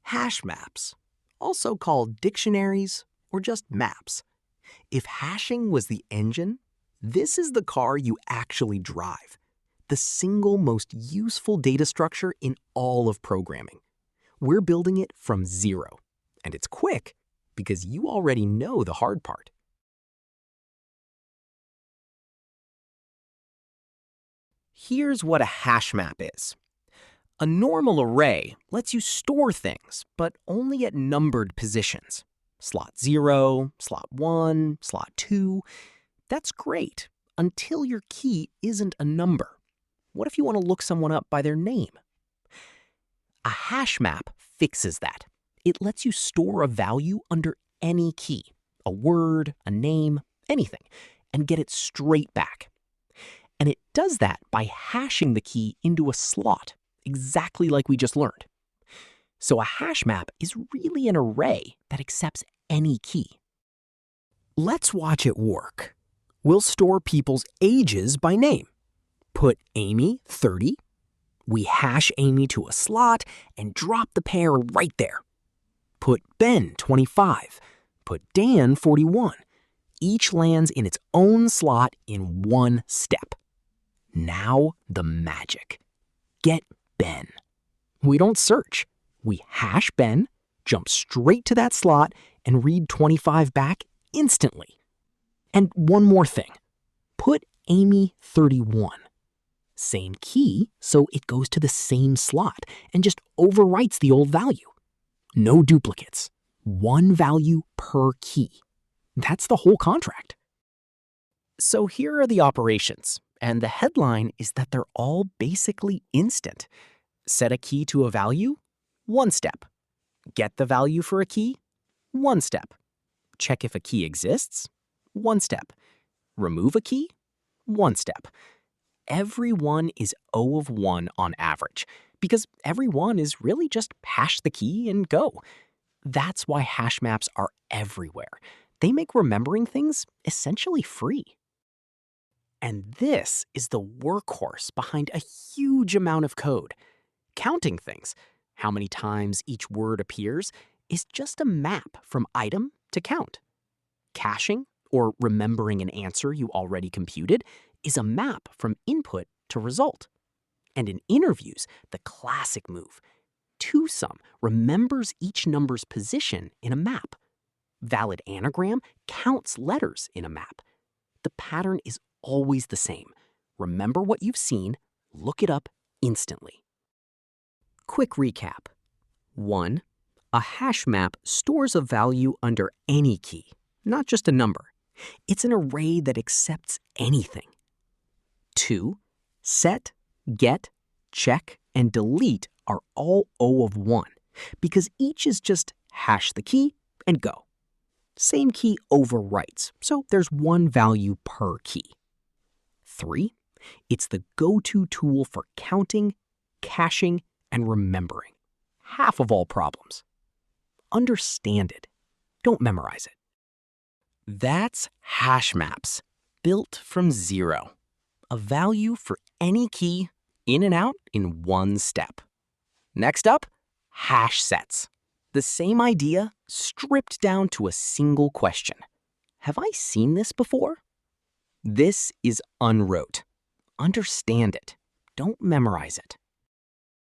Hash maps, also called dictionaries or just maps. If hashing was the engine, this is the car you actually drive. The single most useful data structure in all of programming. We're building it from zero, and it's quick because you already know the hard part. Here's what a hash map is. A normal array lets you store things, but only at numbered positions. Slot 0, slot 1, slot 2. That's great, until your key isn't a number. What if you want to look someone up by their name? A hash map fixes that. It lets you store a value under any key, a word, a name, anything, and get it straight back. And it does that by hashing the key into a slot, exactly like we just learned. So a hash map is really an array that accepts any key. Let's watch it work. We'll store people's ages by name. Put Amy, 30. We hash Amy to a slot and drop the pair right there. Put Ben, 25. Put Dan, 41. Each lands in its own slot in one step. Now the magic. Get Ben. We don't search. We hash Ben, jump straight to that slot, and read 25 back instantly. And one more thing. Put Amy, 31. Same key, so it goes to the same slot and just overwrites the old value. No duplicates. One value per key. That's the whole contract. So here are the operations, and the headline is that they're all basically instant. Set a key to a value, one step. Get the value for a key, one step. Check if a key exists, one step. Remove a key, one step. Every one is O of 1 on average, because every one is really just hash the key and go. That's why hash maps are everywhere. They make remembering things essentially free. And this is the workhorse behind a huge amount of code. Counting things, how many times each word appears, is just a map from item to count. Caching, or remembering an answer you already computed, is a map from input to result. And in interviews, the classic move. TwoSum remembers each number's position in a map. Valid anagram counts letters in a map. The pattern is always the same. Remember what you've seen, look it up instantly. Quick recap. 1. A hash map stores a value under any key, not just a number. It's an array that accepts anything. 2. Set, get, check, and delete are all O of 1, because each is just hash the key and go. Same key overwrites, so there's one value per key. 3. It's the go-to tool for counting, caching, and remembering. Half of all problems. Understand it. Don't memorize it. That's hash maps, built from zero. A value for any key, in and out in one step. Next up, hash sets. The same idea, stripped down to a single question. Have I seen this before? This is Unrote. Understand it. Don't memorize it.